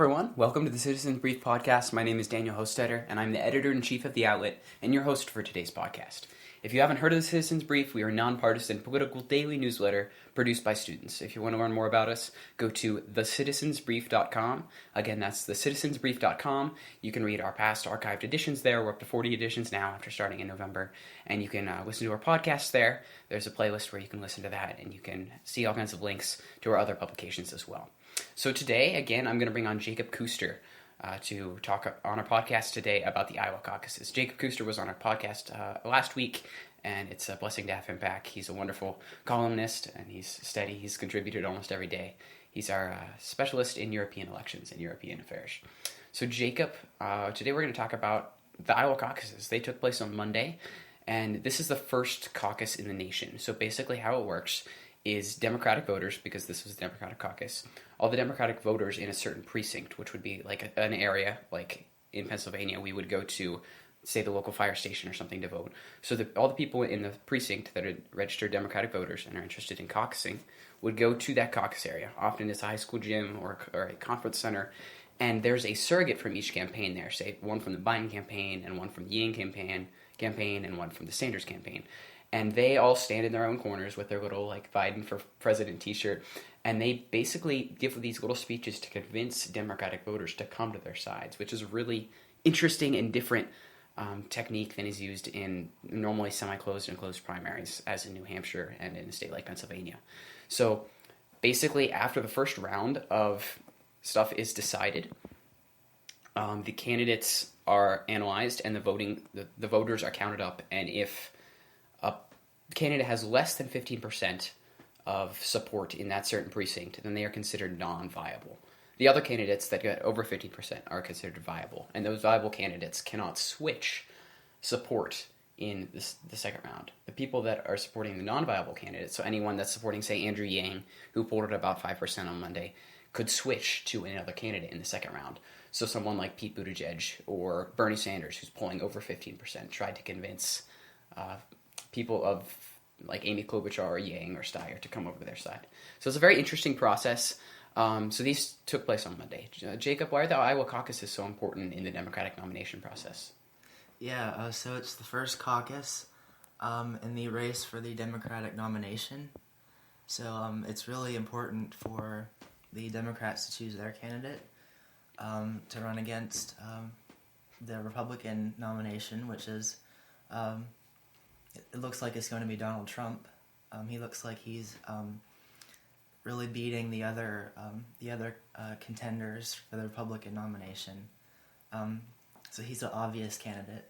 everyone. Welcome to the Citizens Brief podcast. My name is Daniel Hostetter, and I'm the editor-in-chief of the outlet and your host for today's podcast. If you haven't heard of the Citizens Brief, we are a nonpartisan political daily newsletter produced by students. If you want to learn more about us, go to thecitizensbrief.com. Again, that's thecitizensbrief.com. You can read our past archived editions there. We're up to 40 editions now after starting in November. And you can listen to our podcast there. There's a playlist where you can listen to that, and you can see all kinds of links to our other publications as well. So today, again, I'm going to bring on Jacob Custer to talk on our podcast today about the Iowa caucuses. Jacob Custer was on our podcast last week, and it's a blessing to have him back. He's a wonderful columnist, and he's steady. He's contributed almost every day. He's our specialist in European elections and European affairs. So Jacob, today we're going to talk about the Iowa caucuses. They took place on Monday, and this is the first caucus in the nation. So basically how it works is Democratic voters, because this was the Democratic caucus, all the Democratic voters in a certain precinct, which would be like an area, like in Pennsylvania, we would go to, say, the local fire station or something to vote. So all the people in the precinct that are registered Democratic voters and are interested in caucusing would go to that caucus area. Often it's a high school gym or a conference center, and there's a surrogate from each campaign there, say one from the Biden campaign and one from the Yang campaign and one from the Sanders campaign. And they all stand in their own corners with their little, like, Biden for president t-shirt. And they basically give these little speeches to convince Democratic voters to come to their sides, which is a really interesting and different technique than is used in normally semi-closed and closed primaries, as in New Hampshire and in a state like Pennsylvania. So basically, after the first round of stuff is decided, the candidates are analyzed and the voters are counted up. And if a candidate has less than 15% of support in that certain precinct, then they are considered non-viable. The other candidates that get over 15% are considered viable, and those viable candidates cannot switch support in the second round. The people that are supporting the non-viable candidates, so anyone that's supporting, say, Andrew Yang, who polled at about 5% on Monday, could switch to another candidate in the second round. So someone like Pete Buttigieg or Bernie Sanders, who's polling over 15%, tried to convince people of like Amy Klobuchar or Yang or Steyer to come over to their side. So it's a very interesting process. So these took place on Monday. Jacob, why are the Iowa caucuses so important in the Democratic nomination process? Yeah, so it's the first caucus in the race for the Democratic nomination. So it's really important for the Democrats to choose their candidate to run against the Republican nomination, which is it looks like it's going to be Donald Trump. He looks like he's really beating the other contenders for the Republican nomination. So he's an obvious candidate.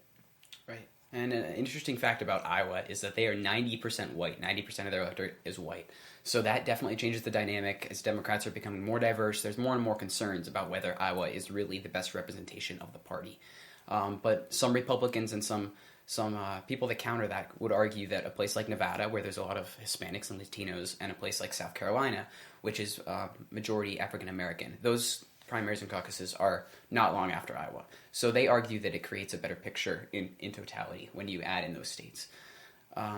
Right. And an interesting fact about Iowa is that they are 90% white. 90% of their electorate is white. So that definitely changes the dynamic. As Democrats are becoming more diverse, there's more and more concerns about whether Iowa is really the best representation of the party. But some Republicans and some people that counter that would argue that a place like Nevada, where there's a lot of Hispanics and Latinos, and a place like South Carolina, which is majority African American, those primaries and caucuses are not long after Iowa. So they argue that it creates a better picture in totality when you add in those states.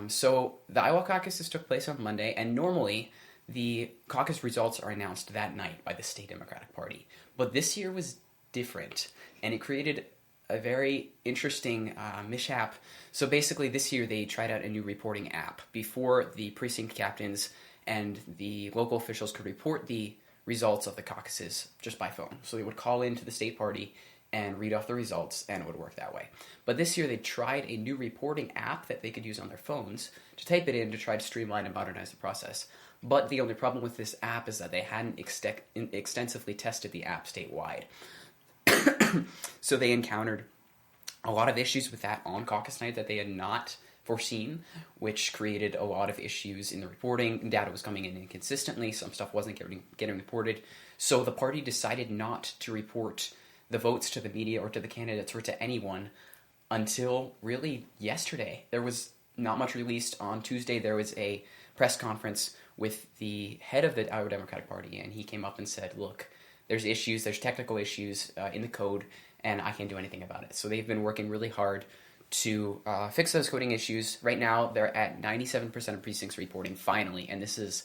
So the Iowa caucuses took place on Monday, and normally the caucus results are announced that night by the state Democratic Party. But this year was different, and it created a very interesting mishap. So basically this year they tried out a new reporting app. Before, the precinct captains and the local officials could report the results of the caucuses just by phone. So they would call into the state party and read off the results, and it would work that way. But this year they tried a new reporting app that they could use on their phones to type it in to try to streamline and modernize the process. But the only problem with this app is that they hadn't extensively tested the app statewide. So they encountered a lot of issues with that on caucus night that they had not foreseen, which created a lot of issues in the reporting. Data was coming in inconsistently. Some stuff wasn't getting reported. So the party decided not to report the votes to the media or to the candidates or to anyone until really yesterday. There was not much released. On Tuesday, there was a press conference with the head of the Iowa Democratic Party, and he came up and said, look, there's technical issues in the code, and I can't do anything about it. So they've been working really hard to fix those coding issues. Right now, they're at 97% of precincts reporting finally, and this is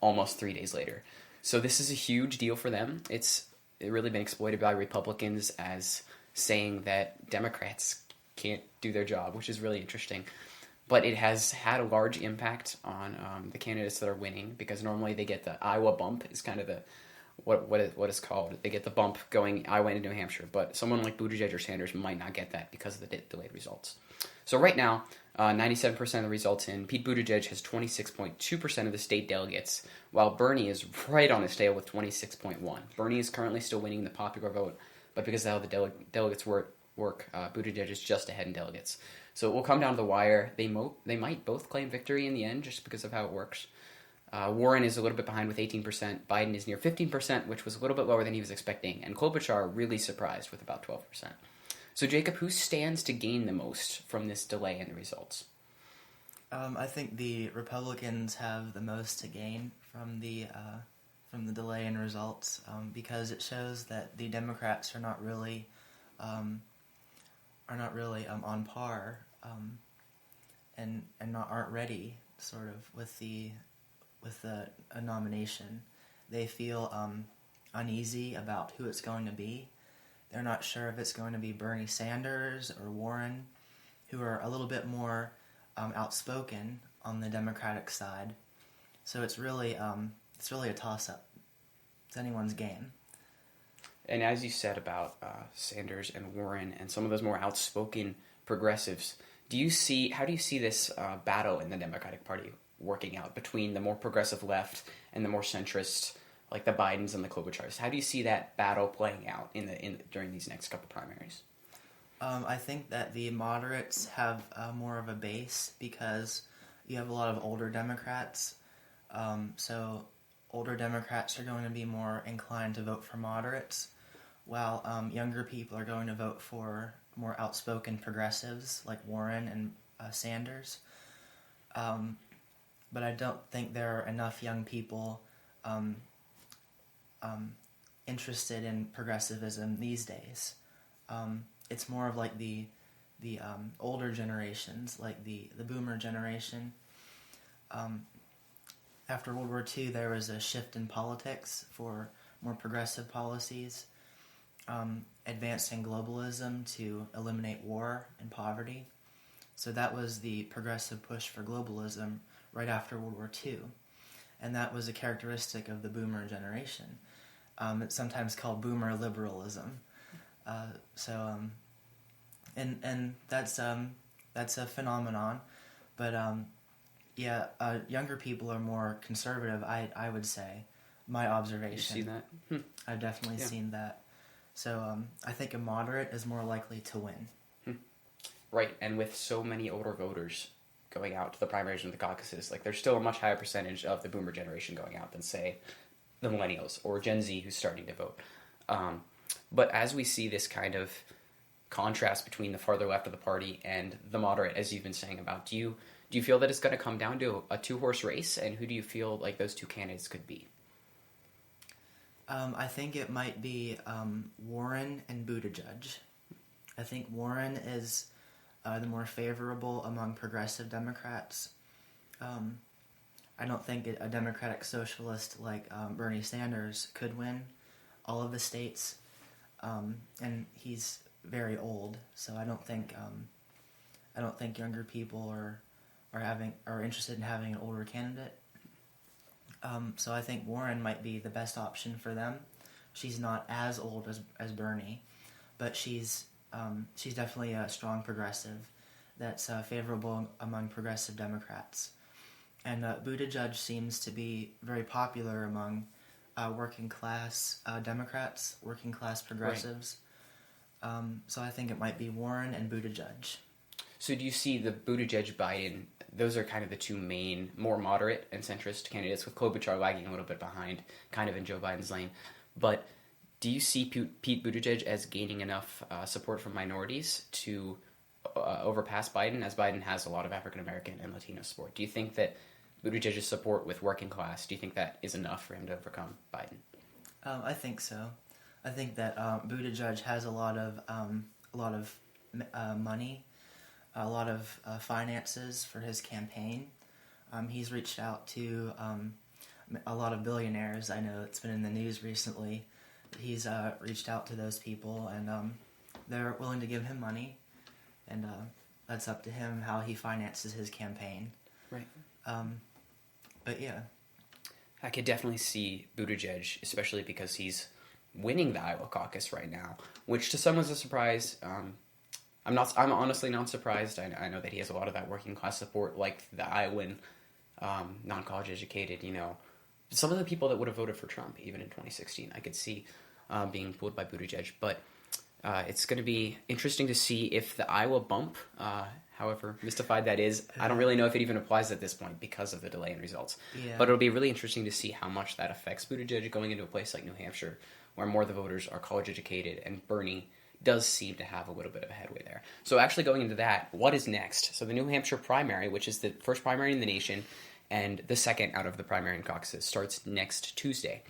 almost 3 days later. So this is a huge deal for them. It's really been exploited by Republicans as saying that Democrats can't do their job, which is really interesting. But it has had a large impact on the candidates that are winning, because normally they get the Iowa bump, is kind of the what is called. They get the bump going Iowa into New Hampshire, but someone like Buttigieg or Sanders might not get that because of the delayed results. So right now, 97% of the results in, Pete Buttigieg has 26.2% of the state delegates, while Bernie is right on his tail with 26.1. Bernie is currently still winning the popular vote, but because of how the delegates work, Buttigieg is just ahead in delegates. So it will come down to the wire. They might both claim victory in the end just because of how it works. Warren is a little bit behind with 18%. Biden is near 15%, which was a little bit lower than he was expecting. And Klobuchar really surprised with about 12%. So, Jacob, who stands to gain the most from this delay in the results? I think the Republicans have the most to gain from the delay in results, because it shows that the Democrats are not really on par, and aren't ready sort of with a nomination. They feel uneasy about who it's going to be. They're not sure if it's going to be Bernie Sanders or Warren, who are a little bit more outspoken on the Democratic side. So it's really a toss-up. It's anyone's game. And as you said about Sanders and Warren and some of those more outspoken progressives, how do you see this battle in the Democratic Party working out between the more progressive left and the more centrist, like the Bidens and the Klobuchars? How do you see that battle playing out during these next couple primaries? I think that the moderates have more of a base because you have a lot of older Democrats. So older Democrats are going to be more inclined to vote for moderates, while younger people are going to vote for more outspoken progressives like Warren and Sanders. But I don't think there are enough young people interested in progressivism these days. It's more of like the older generations, like the boomer generation. After World War II, there was a shift in politics for more progressive policies, advancing globalism to eliminate war and poverty. So that was the progressive push for globalism right after World War II. And that was a characteristic of the boomer generation. It's sometimes called boomer liberalism. And that's a phenomenon. But younger people are more conservative, I would say. My observation. You see that? I've definitely seen that. So I think a moderate is more likely to win. Right, and with so many older voters going out to the primaries and the caucuses, like there's still a much higher percentage of the boomer generation going out than, say, the millennials or Gen Z who's starting to vote. But as we see this kind of contrast between the farther left of the party and the moderate, as you've been saying about, do you feel that it's going to come down to a two-horse race, and who do you feel like those two candidates could be? I think it might be Warren and Buttigieg. I think Warren is the more favorable among progressive Democrats. I don't think a Democratic socialist like Bernie Sanders could win all of the states, and he's very old, so I don't think younger people are interested in having an older candidate. So I think Warren might be the best option for them. She's not as old as Bernie, but she's definitely a strong progressive that's favorable among progressive Democrats. And Buttigieg seems to be very popular among working class Democrats, working class progressives. Right. So I think it might be Warren and Buttigieg. So do you see the Buttigieg-Biden, those are kind of the two main, more moderate and centrist candidates, with Klobuchar lagging a little bit behind, kind of in Joe Biden's lane. But do you see Pete Buttigieg as gaining enough support from minorities to overpass Biden, as Biden has a lot of African-American and Latino support? Do you think that Buttigieg's support with working class, do you think that is enough for him to overcome Biden? I think so. I think that Buttigieg has a lot of money, a lot of finances for his campaign. He's reached out to a lot of billionaires. I know it's been in the news recently he's reached out to those people, and they're willing to give him money, and that's up to him how he finances his campaign. Right. But yeah. I could definitely see Buttigieg, especially because he's winning the Iowa caucus right now, which to some was a surprise. I'm honestly not surprised. I know that he has a lot of that working class support, like the Iowan non-college educated, some of the people that would have voted for Trump, even in 2016, I could see being pulled by Buttigieg. But it's going to be interesting to see if the Iowa bump, however mystified that is, I don't really know if it even applies at this point because of the delay in results. Yeah. But it'll be really interesting to see how much that affects Buttigieg going into a place like New Hampshire, where more of the voters are college educated, and Bernie does seem to have a little bit of a headway there. So actually going into that, what is next? So the New Hampshire primary, which is the first primary in the nation, and the second out of the primary and caucuses, starts next Tuesday.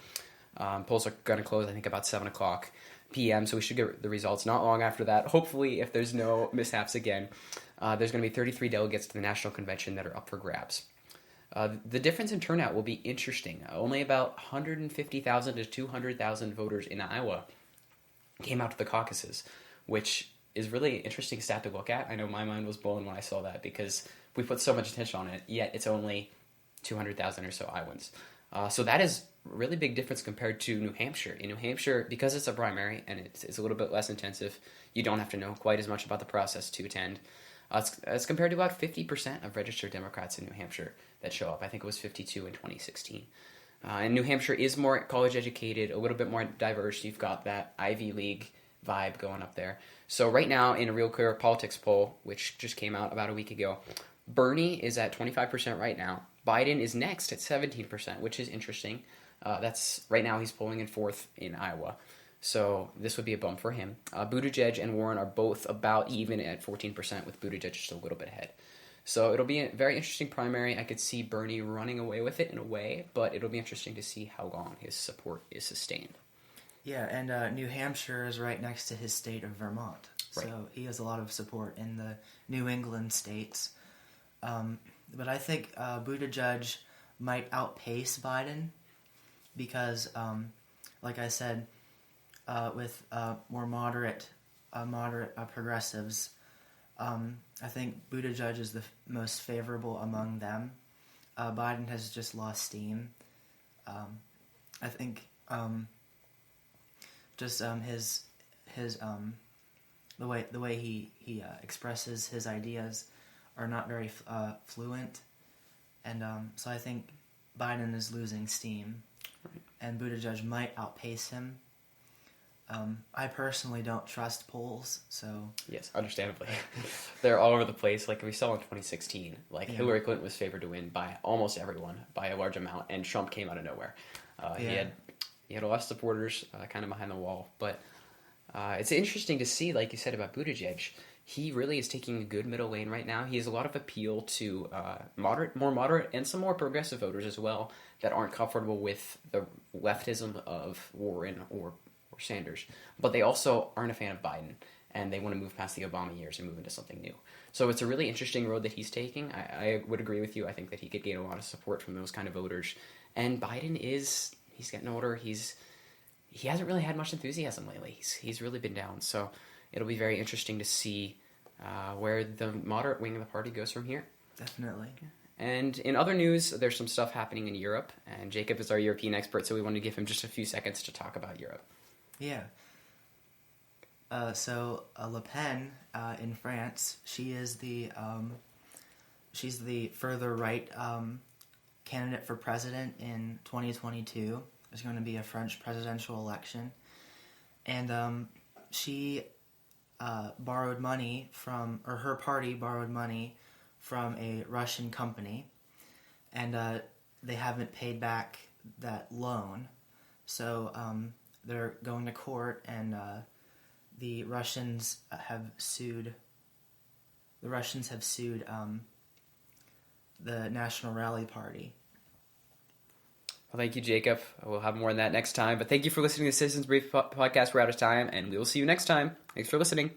Polls are going to close, I think, about 7 o'clock p.m., so we should get the results not long after that. Hopefully, if there's no mishaps again, there's going to be 33 delegates to the National Convention that are up for grabs. The difference in turnout will be interesting. Only about 150,000 to 200,000 voters in Iowa came out to the caucuses, which is really an interesting stat to look at. I know my mind was blown when I saw that because we put so much attention on it, yet it's only 200,000 or so Iowans. So that is a really big difference compared to New Hampshire. In New Hampshire, because it's a primary and it's a little bit less intensive, you don't have to know quite as much about the process to attend. It's compared to about 50% of registered Democrats in New Hampshire that show up. I think it was 52 in 2016. And New Hampshire is more college educated, a little bit more diverse. You've got that Ivy League vibe going up there. So right now, in a Real Clear Politics poll, which just came out about a week ago, Bernie is at 25% right now. Biden is next at 17%, which is interesting. That's right now he's polling in fourth in Iowa. So this would be a bump for him. Buttigieg and Warren are both about even at 14%, with Buttigieg just a little bit ahead. So it'll be a very interesting primary. I could see Bernie running away with it in a way, but it'll be interesting to see how long his support is sustained. Yeah, and New Hampshire is right next to his state of Vermont. Right. So he has a lot of support in the New England states. But I think Buttigieg might outpace Biden because, like I said, with more moderate progressives, I think Buttigieg is the most favorable among them. Biden has just lost steam. I think just his the way he expresses his ideas are not very fluent, and so I think Biden is losing steam, and Buttigieg might outpace him. I personally don't trust polls, so... Yes, understandably. They're all over the place. Like we saw in 2016, Hillary Clinton was favored to win by almost everyone, by a large amount, and Trump came out of nowhere. He had a lot of supporters kind of behind the wall, but it's interesting to see, like you said about Buttigieg, he really is taking a good middle lane right now. He has a lot of appeal to more moderate, and some more progressive voters as well that aren't comfortable with the leftism of Warren or Sanders, but they also aren't a fan of Biden, and they want to move past the Obama years and move into something new. So it's a really interesting road that he's taking. I would agree with you. I think that he could gain a lot of support from those kind of voters. And Biden he's getting older. He hasn't really had much enthusiasm lately. He's really been down. So it'll be very interesting to see where the moderate wing of the party goes from here. Definitely. And in other news, there's some stuff happening in Europe, and Jacob is our European expert, so we wanted to give him just a few seconds to talk about Europe. Yeah. So Le Pen in France, she's the further right candidate for president in 2022. There's going to be a French presidential election, and she borrowed money from, or her party borrowed money from a Russian company, and they haven't paid back that loan. So they're going to court, and the Russians have sued. The Russians have sued the National Rally Party. Well, thank you, Jacob. We'll have more on that next time. But thank you for listening to the Citizens Brief podcast. We're out of time, and we will see you next time. Thanks for listening.